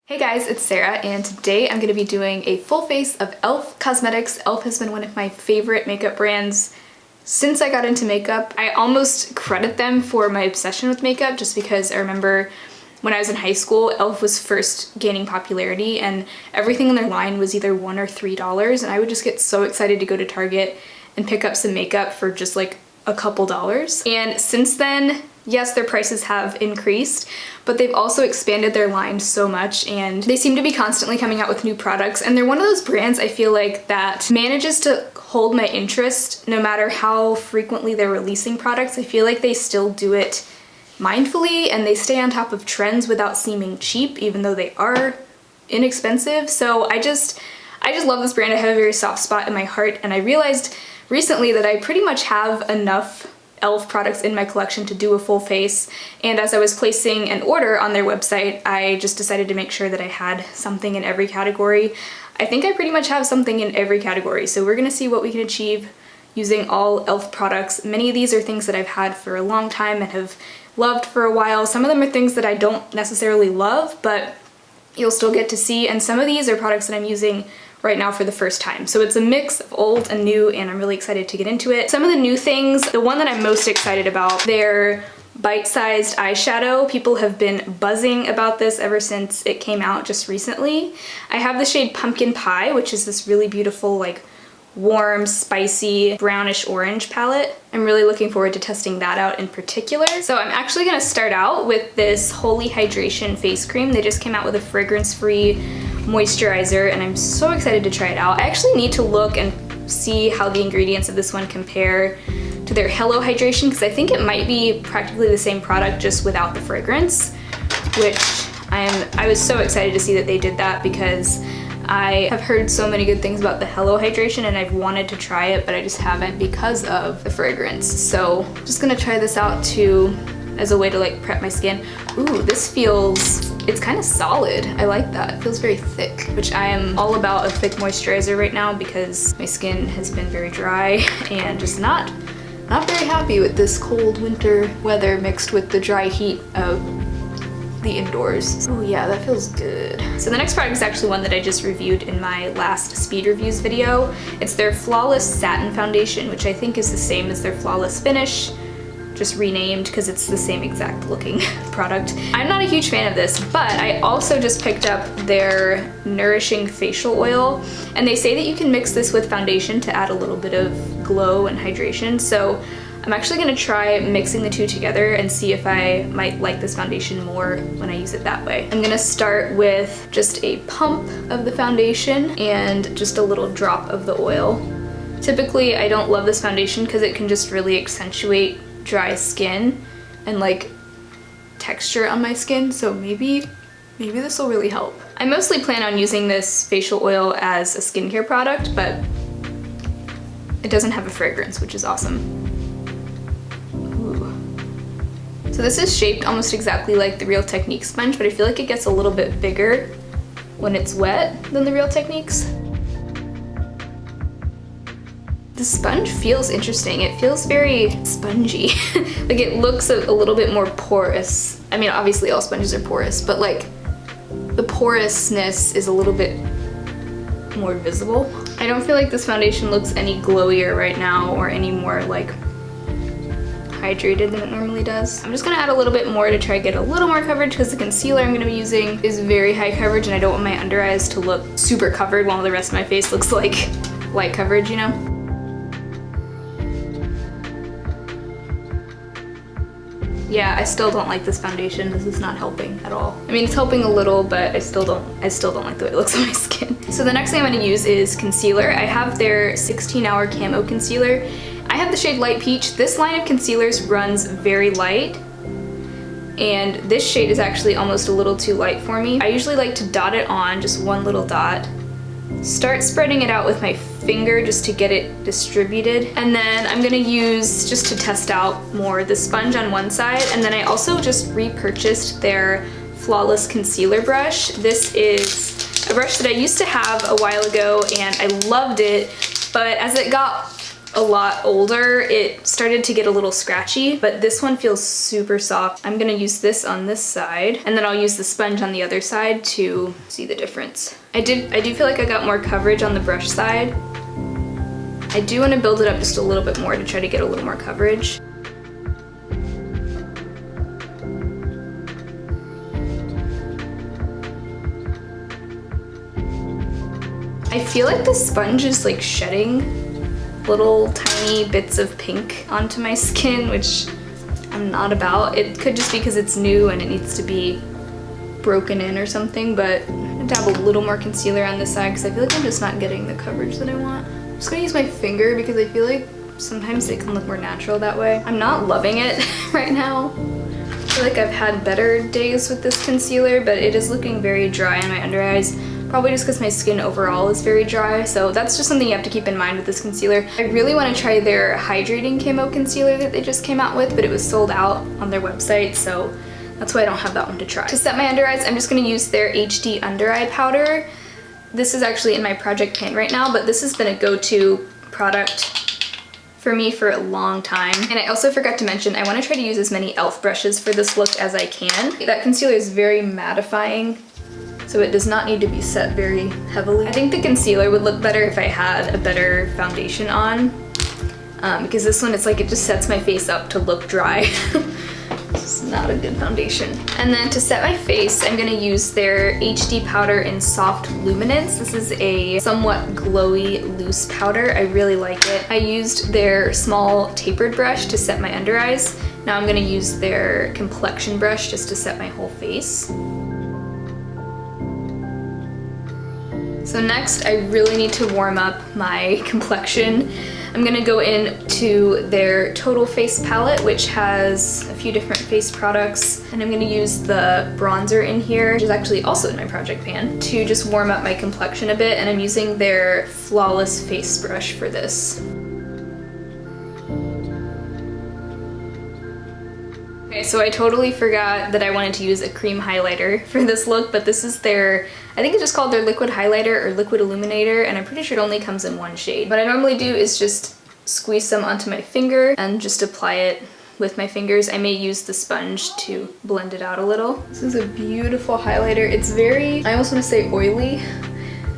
Hey guys, it's Sarah, and today I'm going to be doing a full face of e.l.f. cosmetics. e.l.f. has been one of my favorite makeup brands since I got into makeup. I almost credit them for my obsession with makeup just because I remember when I was in high school, e.l.f. was first gaining popularity and everything in their line was either $1 or $3, and I would just get so excited to go to Target and pick up some makeup for just like a couple dollars. And since then, yes, their prices have increased, but they've also expanded their line so much, and they seem to be constantly coming out with new products, and they're one of those brands I feel like that manages to hold my interest no matter how frequently they're releasing products. I feel like they still do it mindfully and they stay on top of trends without seeming cheap, even though they are inexpensive. So I just love this brand. I have a very soft spot in my heart, and I realized recently that I pretty much have enough e.l.f. products in my collection to do a full face, and as I was placing an order on their website, I just decided to make sure that I had something in every category. I think I pretty much have something in every category, so we're gonna see what we can achieve using all e.l.f. products. Many of these are things that I've had for a long time and have loved for a while. Some of them are things that I don't necessarily love, but you'll still get to see, and some of these are products that I'm using right now for the first time. So it's a mix of old and new, and I'm really excited to get into it. Some of the new things, the one that I'm most excited about, their Bite Size Eyeshdadow. People have been buzzing about this ever since it came out just recently. I have the shade Pumpkin Pie, which is this really beautiful, like warm, spicy, brownish orange palette. I'm really looking forward to testing that out in particular. So I'm actually gonna start out with this Holy Hydration face cream. They just came out with a fragrance-free moisturizer, and I'm so excited to try it out. I actually need to look and see how the ingredients of this one compare to their Hello Hydration, because I think it might be practically the same product just without the fragrance, which I was so excited to see that they did that, because I have heard so many good things about the Hello Hydration and I've wanted to try it, but I just haven't because of the fragrance. So just gonna try this out too as a way to like prep my skin. Ooh, this feels, it's kind of solid. I like that. It feels very thick, which I am all about a thick moisturizer right now because my skin has been very dry and just not very happy with this cold winter weather mixed with the dry heat of the indoors. Oh yeah, that feels good. So the next product is actually one that I just reviewed in my last speed reviews video. It's their Flawless Satin Foundation, which I think is the same as their Flawless Finish, just renamed because it's the same exact looking product. I'm not a huge fan of this, but I also just picked up their Nourishing Facial Oil, and they say that you can mix this with foundation to add a little bit of glow and hydration. So I'm actually gonna try mixing the two together and see if I might like this foundation more when I use it that way. I'm gonna start with just a pump of the foundation and just a little drop of the oil. Typically, I don't love this foundation because it can just really accentuate dry skin and like texture on my skin, so maybe this will really help. I mostly plan on using this facial oil as a skincare product, but it doesn't have a fragrance, which is awesome. So this is shaped almost exactly like the Real Techniques sponge, but I feel like it gets a little bit bigger when it's wet than the Real Techniques. The sponge feels interesting. It feels very spongy. Like it looks a little bit more porous. I mean, obviously all sponges are porous, but like the porousness is a little bit more visible. I don't feel like this foundation looks any glowier right now or any more like hydrated than it normally does. I'm just gonna add a little bit more to try to get a little more coverage because the concealer I'm gonna be using is very high coverage and I don't want my under eyes to look super covered while the rest of my face looks like light coverage, you know? Yeah, I still don't like this foundation. This is not helping at all. I mean, it's helping a little, but I still don't like the way it looks on my skin. So the next thing I'm gonna use is concealer. I have their 16-hour Camo concealer. I have the shade Light Peach. This line of concealers runs very light, and this shade is actually almost a little too light for me. I usually like to dot it on, just one little dot, start spreading it out with my finger just to get it distributed, and then I'm gonna use, just to test out more, the sponge on one side, and then I also just repurchased their Flawless Concealer Brush. This is a brush that I used to have a while ago and I loved it, but as it got a lot older, it started to get a little scratchy, but this one feels super soft. I'm gonna use this on this side, and then I'll use the sponge on the other side to see the difference. I do feel like I got more coverage on the brush side. I do want to build it up just a little bit more to try to get a little more coverage. I feel like the sponge is like shedding little tiny bits of pink onto my skin, which I'm not about. It could just be because it's new and it needs to be broken in or something, but I'm gonna dab a little more concealer on this side because I feel like I'm just not getting the coverage that I want. I'm just gonna use my finger because I feel like sometimes it can look more natural that way. I'm not loving it right now. I feel like I've had better days with this concealer, but it is looking very dry on my under eyes. Probably just because my skin overall is very dry, so that's just something you have to keep in mind with this concealer. I really want to try their hydrating camo concealer that they just came out with, but it was sold out on their website, so that's why I don't have that one to try. To set my under eyes, I'm just going to use their HD under eye powder. This is actually in my project pan right now, but this has been a go-to product for me for a long time. And I also forgot to mention, I want to try to use as many e.l.f. brushes for this look as I can. That concealer is very mattifying, so it does not need to be set very heavily. I think the concealer would look better if I had a better foundation on, because this one, it's like it just sets my face up to look dry. It's not a good foundation. And then to set my face, I'm gonna use their HD powder in Soft Luminance. This is a somewhat glowy, loose powder. I really like it. I used their small tapered brush to set my under eyes. Now I'm gonna use their Complexion Brush just to set my whole face. So next, I really need to warm up my complexion. I'm gonna go into their Total Face palette, which has a few different face products, and I'm gonna use the bronzer in here, which is actually also in my project pan, to just warm up my complexion a bit, and I'm using their Flawless Face Brush for this. Okay, so I totally forgot that I wanted to use a cream highlighter for this look, but this is their, I think it's just called their liquid highlighter or liquid illuminator, and I'm pretty sure it only comes in one shade. What I normally do is just squeeze some onto my finger and just apply it with my fingers. I may use the sponge to blend it out a little. This is a beautiful highlighter. It's very, I almost want to say oily.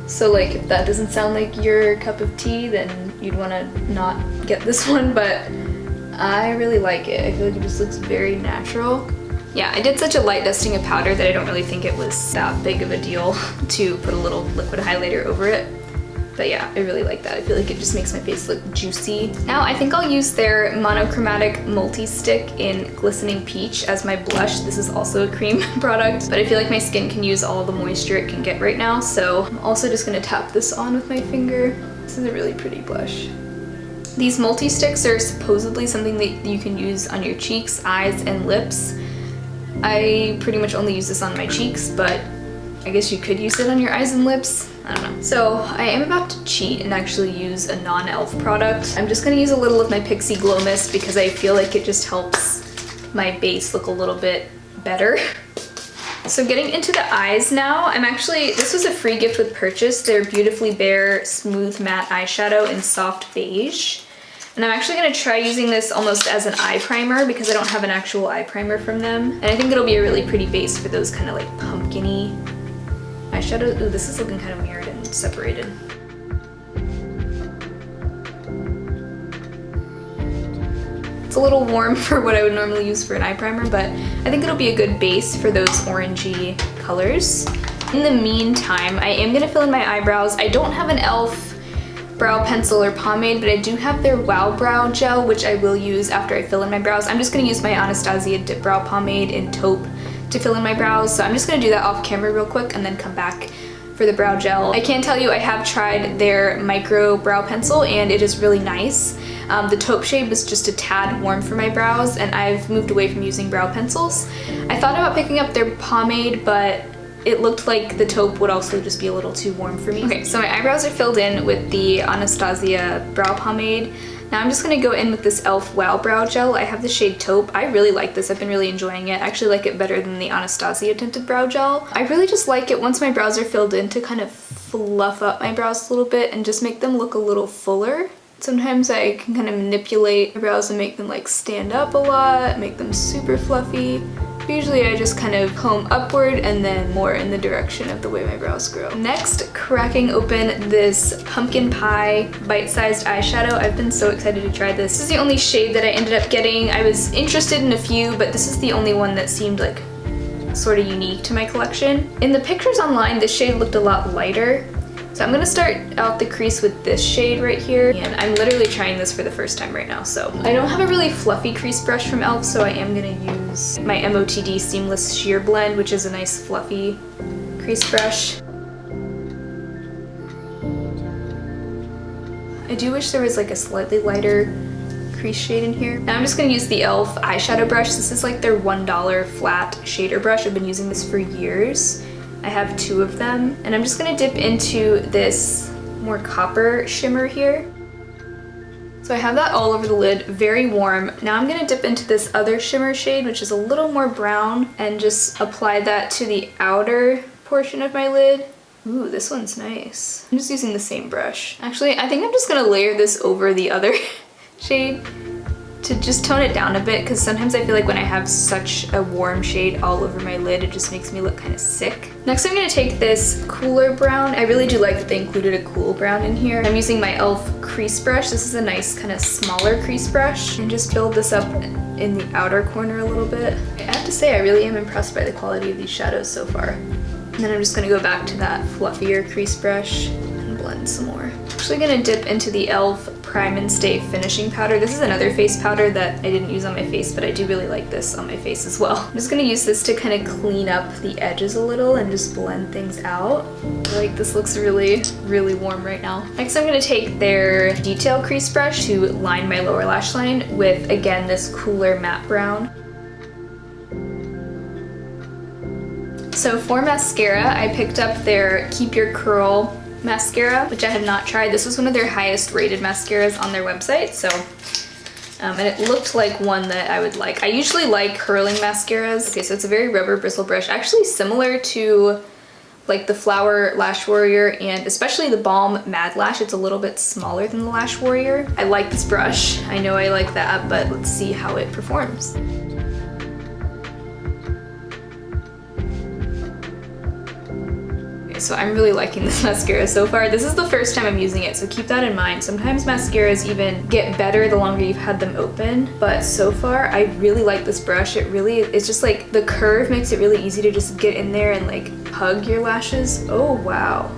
So like if that doesn't sound like your cup of tea, then you'd want to not get this one, but I really like it. I feel like it just looks very natural. Yeah, I did such a light dusting of powder that I don't really think it was that big of a deal to put a little liquid highlighter over it. But yeah, I really like that. I feel like it just makes my face look juicy. Now I think I'll use their Monochromatic Multi-Stick in Glistening Peach as my blush. This is also a cream product, but I feel like my skin can use all the moisture it can get right now, so I'm also just gonna tap this on with my finger. This is a really pretty blush. These multi-sticks are supposedly something that you can use on your cheeks, eyes, and lips. I pretty much only use this on my cheeks, but I guess you could use it on your eyes and lips. I don't know. So I am about to cheat and actually use a non-e.l.f. product. I'm just gonna use a little of my Pixie Glow Mist because I feel like it just helps my base look a little bit better. So getting into the eyes now, this was a free gift with purchase. They're Beautifully Bare Smooth Matte Eyeshadow in Soft Beige. And I'm actually gonna try using this almost as an eye primer because I don't have an actual eye primer from them. And I think it'll be a really pretty base for those kind of like pumpkin-y eyeshadows. Ooh, this is looking kind of mirrored and separated. It's a little warm for what I would normally use for an eye primer, but I think it'll be a good base for those orangey colors. In the meantime, I am gonna fill in my eyebrows. I don't have an e.l.f. brow pencil or pomade, but I do have their Wow Brow Gel, which I will use after I fill in my brows. I'm just gonna use my Anastasia Dip Brow Pomade in Taupe to fill in my brows, so I'm just gonna do that off camera real quick and then come back for the brow gel. I can tell you I have tried their micro brow pencil and it is really nice. The taupe shade was just a tad warm for my brows and I've moved away from using brow pencils. I thought about picking up their pomade, but it looked like the taupe would also just be a little too warm for me. Okay, so my eyebrows are filled in with the Anastasia brow pomade. Now I'm just gonna go in with this e.l.f. Wow Brow Gel. I have the shade Taupe. I really like this. I've been really enjoying it. I actually like it better than the Anastasia tinted brow gel. I really just like it once my brows are filled in to kind of fluff up my brows a little bit and just make them look a little fuller. Sometimes I can kind of manipulate eyebrows and make them like stand up a lot, make them super fluffy. Usually I just kind of comb upward and then more in the direction of the way my brows grow. Next, cracking open this Pumpkin Pie Bite-Sized Eyeshadow. I've been so excited to try this. This is the only shade that I ended up getting. I was interested in a few, but this is the only one that seemed like sort of unique to my collection. In the pictures online, this shade looked a lot lighter. So I'm gonna start out the crease with this shade right here, and I'm literally trying this for the first time right now. So I don't have a really fluffy crease brush from e.l.f., so I am gonna use my MOTD Seamless Sheer Blend, which is a nice fluffy crease brush. I do wish there was like a slightly lighter crease shade in here. Now I'm just gonna use the e.l.f. eyeshadow brush. This is like their $1 flat shader brush. I've been using this for years. I have 2 of them, and I'm just gonna dip into this more copper shimmer here. So I have that all over the lid, very warm. Now I'm gonna dip into this other shimmer shade, which is a little more brown, and just apply that to the outer portion of my lid. Ooh, this one's nice. I'm just using the same brush. Actually, I think I'm just gonna layer this over the other shade to just tone it down a bit, because sometimes I feel like when I have such a warm shade all over my lid, it just makes me look kind of sick. Next I'm going to take this cooler brown. I really do like that they included a cool brown in here. I'm using my e.l.f. crease brush. This is a nice kind of smaller crease brush, and just build this up in the outer corner a little bit. I have to say I really am impressed by the quality of these shadows so far. And then I'm just going to go back to that fluffier crease brush and blend some more. I'm actually going to dip into the e.l.f. Prime and Stay Finishing Powder. This is another face powder that I didn't use on my face, but I do really like this on my face as well. I'm just gonna use this to kind of clean up the edges a little and just blend things out. I feel like this looks really, really warm right now. Next I'm gonna take their Detail Crease Brush to line my lower lash line with, again, this cooler matte brown. So for mascara, I picked up their Keep Your Curl mascara, which I have not tried. This was one of their highest rated mascaras on their website, so and it looked like one that I would like. I usually like curling mascaras. Okay, so it's a very rubber bristle brush, actually similar to like the Flower Lash Warrior and especially the Balm Mad Lash. It's a little bit smaller than the Lash Warrior. I like this brush. I know I like that, but let's see how it performs. So I'm really liking this mascara so far. This is the first time I'm using it, so keep that in mind. Sometimes mascaras even get better the longer you've had them open, but so far I really like this brush. It's just like the curve makes it really easy to just get in there and like hug your lashes. Oh wow.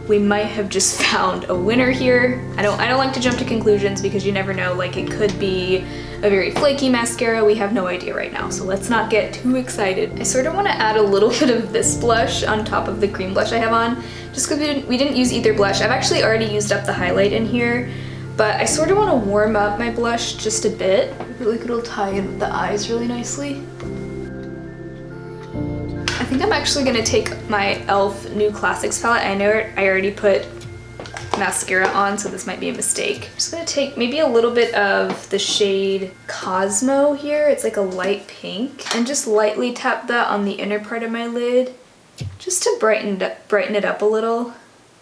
We might have just found a winner here. I don't like to jump to conclusions because you never know, like it could be a very flaky mascara. We have no idea right now, so let's not get too excited. I sort of want to add a little bit of this blush on top of the cream blush I have on, just because we didn't use either blush. I've actually already used up the highlight in here, but I sort of want to warm up my blush just a bit. I feel like it'll tie in with the eyes really nicely. I think I'm actually gonna take my e.l.f. New Classics palette. I know I already put mascara on, so this might be a mistake. I'm just gonna take maybe a little bit of the shade Cosmo here. It's like a light pink, and just lightly tap that on the inner part of my lid just to brighten it up a little.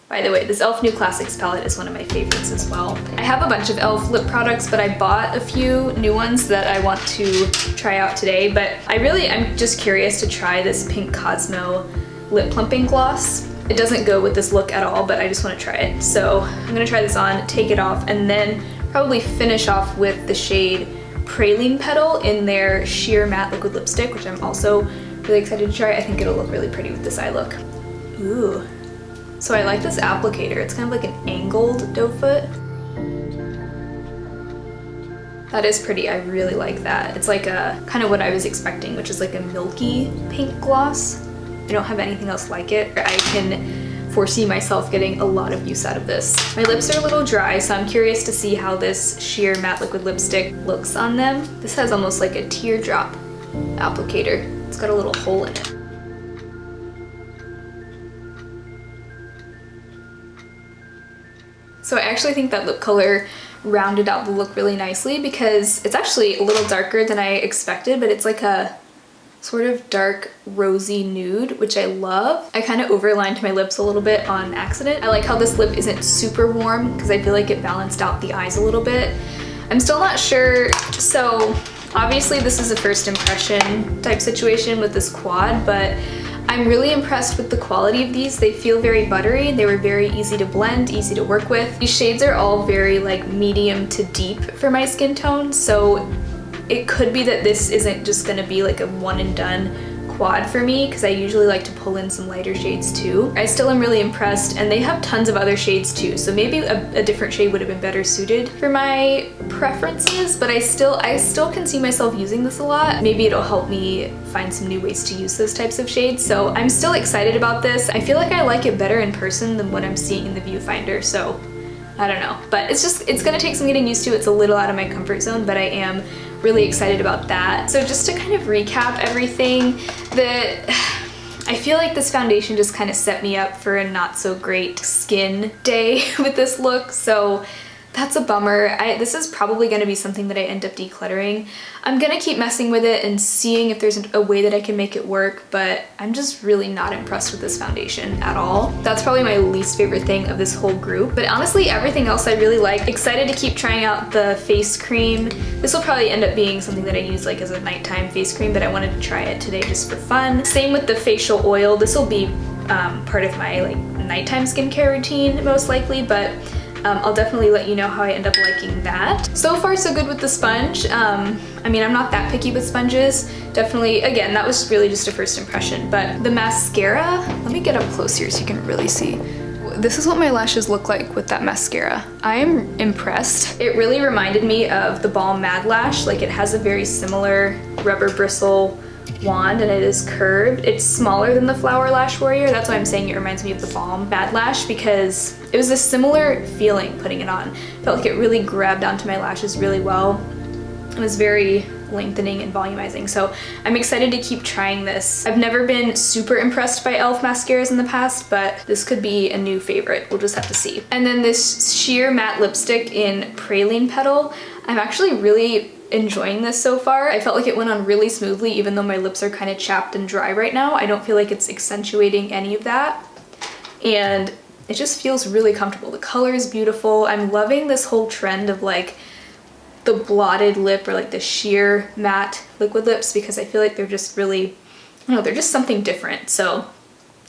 By the way, this e.l.f. New Classics palette is one of my favorites as well. I have a bunch of e.l.f. lip products, but I bought a few new ones that I want to try out today, but I'm just curious to try this pink Cosmo lip plumping gloss. It doesn't go with this look at all, but I just want to try it. So I'm gonna try this on, take it off, and then probably finish off with the shade Praline Petal in their sheer matte liquid lipstick, which I'm also really excited to try. I think it'll look really pretty with this eye look. Ooh. So I like this applicator. It's kind of like an angled doe foot. That is pretty. I really like that. It's like a kind of what I was expecting, which is like a milky pink gloss. I don't have anything else like it. I can foresee myself getting a lot of use out of this. My lips are a little dry, so I'm curious to see how this sheer matte liquid lipstick looks on them. This has almost like a teardrop applicator. It's got a little hole in it. So I actually think that lip color rounded out the look really nicely because it's actually a little darker than I expected, but it's like a sort of dark rosy nude, which I love. I kind of overlined my lips a little bit on accident. I like how this lip isn't super warm because I feel like it balanced out the eyes a little bit. I'm still not sure, so obviously this is a first impression type situation with this quad, but I'm really impressed with the quality of these. They feel very buttery. They were very easy to blend, easy to work with. These shades are all very like medium to deep for my skin tone, so it could be that this isn't just gonna be like a one and done quad for me, because I usually like to pull in some lighter shades too. I still am really impressed, and they have tons of other shades too, so maybe a different shade would have been better suited for my preferences, but I still can see myself using this a lot. Maybe it'll help me find some new ways to use those types of shades, so I'm still excited about this. I feel like I like it better in person than what I'm seeing in the viewfinder, so I don't know. But it's gonna take some getting used to. It's a little out of my comfort zone, but I am really excited about that. So just to kind of recap everything, I feel like this foundation just kind of set me up for a not so great skin day with this look, so that's a bummer. This is probably going to be something that I end up decluttering. I'm going to keep messing with it and seeing if there's a way that I can make it work, but I'm just really not impressed with this foundation at all. That's probably my least favorite thing of this whole group, but honestly everything else I really like. Excited to keep trying out the face cream. This will probably end up being something that I use like as a nighttime face cream, but I wanted to try it today just for fun. Same with the facial oil. This will be part of my like nighttime skincare routine most likely, but I'll definitely let you know how I end up liking that. So far so good with the sponge. I mean, I'm not that picky with sponges. Definitely, again, that was really just a first impression, but the mascara, let me get up close here so you can really see. This is what my lashes look like with that mascara. I am impressed. It really reminded me of the Balm Mad Lash. Like, it has a very similar rubber bristle wand and it is curved. It's smaller than the Flower Lash Warrior. That's why I'm saying it reminds me of the Balm Mad Lash, because it was a similar feeling putting it on. Felt like it really grabbed onto my lashes really well. It was very lengthening and volumizing, so I'm excited to keep trying this. I've never been super impressed by e.l.f. mascaras in the past, but this could be a new favorite. We'll just have to see. And then this sheer matte lipstick in Praline Petal. I'm actually really enjoying this so far. I felt like it went on really smoothly, even though my lips are kind of chapped and dry right now. I don't feel like it's accentuating any of that, and it just feels really comfortable. The color is beautiful. I'm loving this whole trend of like the blotted lip or like the sheer matte liquid lips, because I feel like they're just really, I don't know, they're just something different. So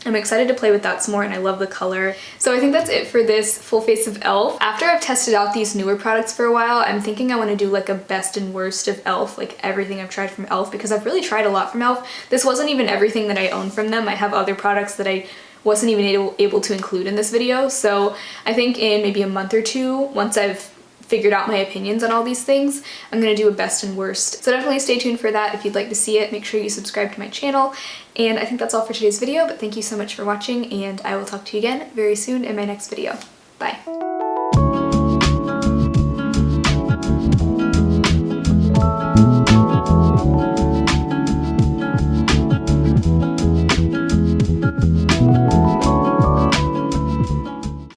I'm excited to play with that some more, and I love the color. So I think that's it for this full face of e.l.f. After I've tested out these newer products for a while, I'm thinking I want to do like a best and worst of e.l.f., like everything I've tried from e.l.f., because I've really tried a lot from e.l.f. This wasn't even everything that I own from them. I have other products that I wasn't even able to include in this video. So I think in maybe a month or two, once I've figured out my opinions on all these things, I'm gonna do a best and worst. So definitely stay tuned for that. If you'd like to see it, make sure you subscribe to my channel. And I think that's all for today's video, but thank you so much for watching, and I will talk to you again very soon in my next video. Bye.